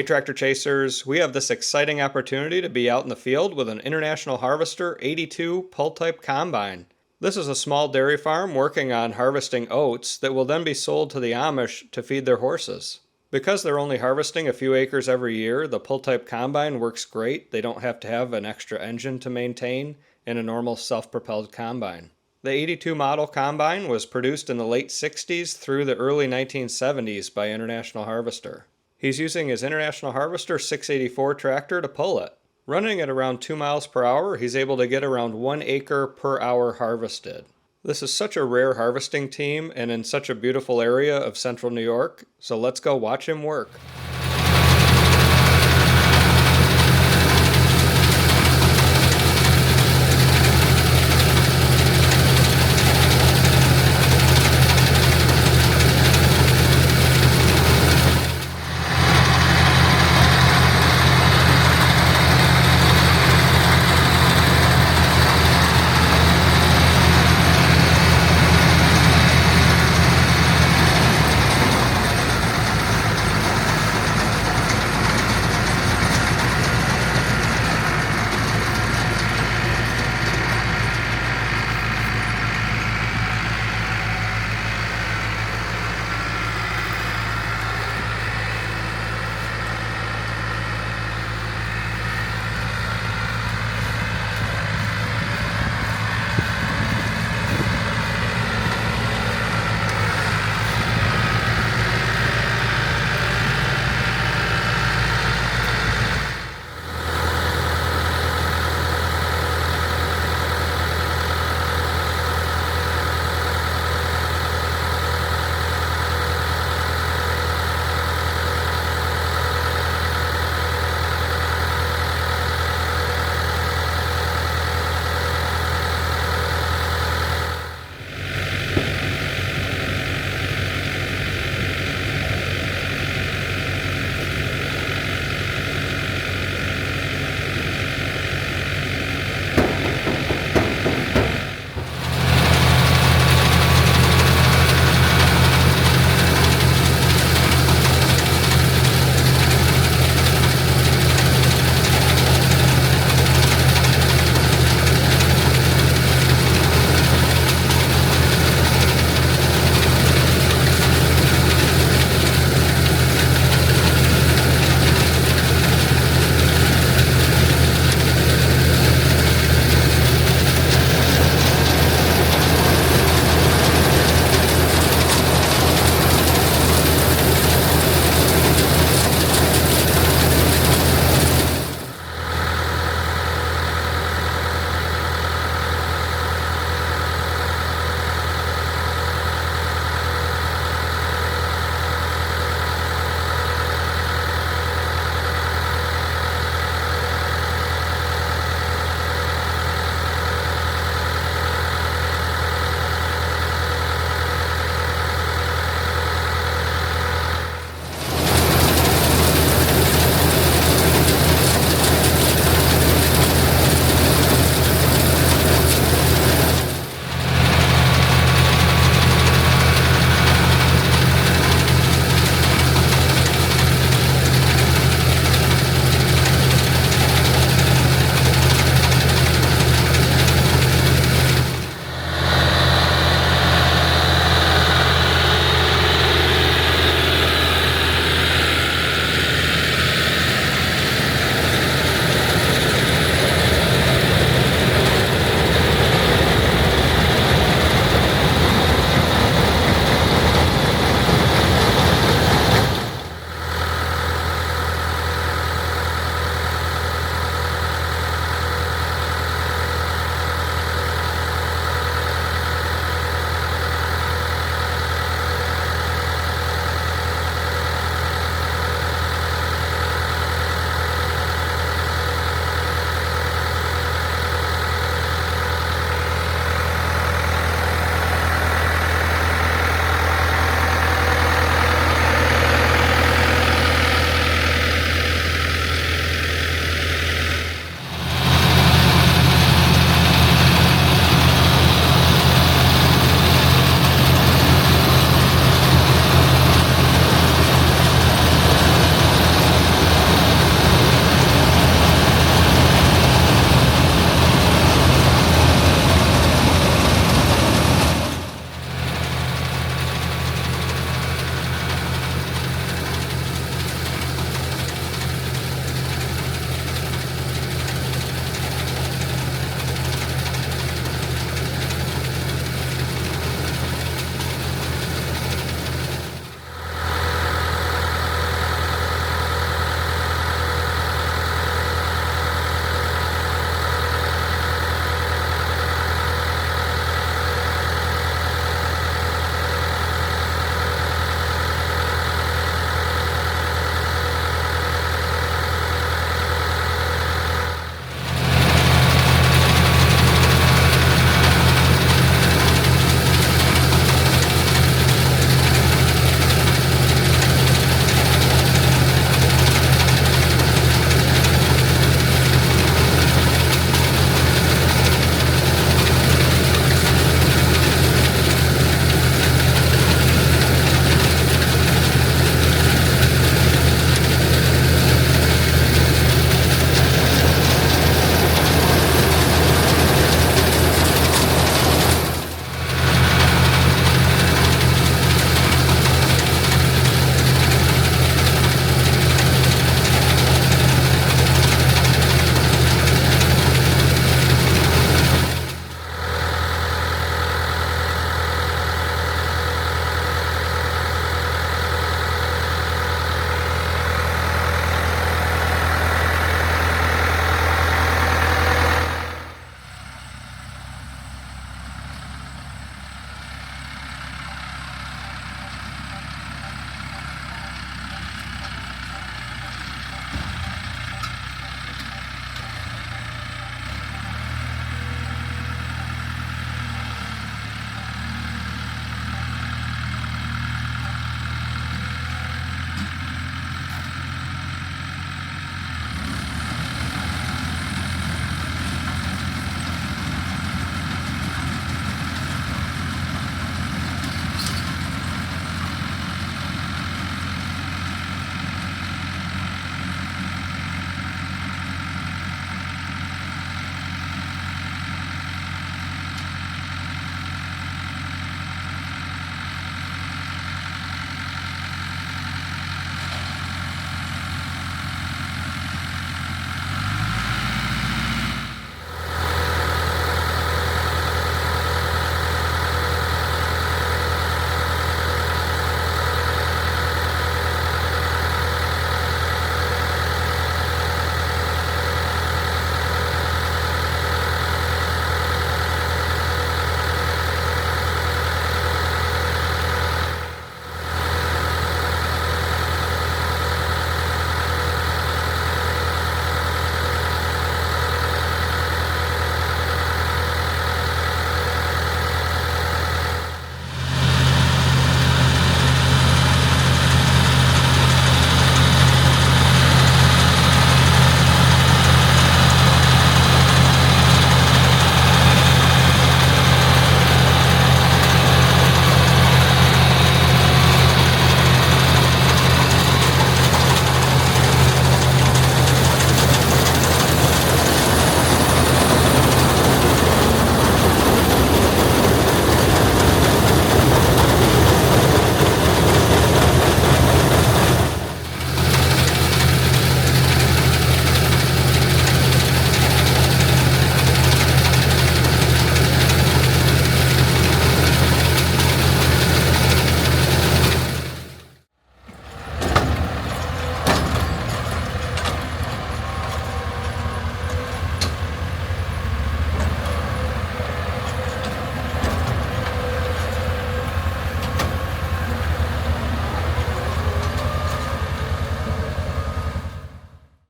Hey Tractor Chasers, we have this exciting opportunity to be out in the field with an International Harvester 82 pull-type combine. This is a small dairy farm working on harvesting oats that will then be sold to the Amish to feed their horses. Because they're only harvesting a few acres every year, the pull-type combine works great. They don't have to have an extra engine to maintain in a normal self-propelled combine. The 82 model combine was produced in the late 60s through the early 1970s by International Harvester. He's using his International Harvester 684 tractor to pull it. Running at around 2 miles per hour, he's able to get around 1 acre per hour harvested. This is such a rare harvesting team and in such a beautiful area of central New York, so let's go watch him work.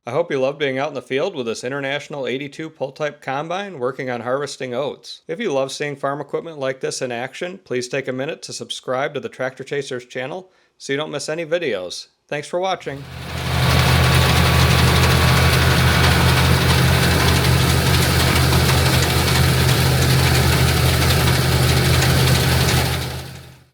I hope you love being out in the field with this International 82 pull-type combine working on harvesting oats. If you love seeing farm equipment like this in action, please take a minute to subscribe to the Tractor Chasers channel so you don't miss any videos. Thanks for watching.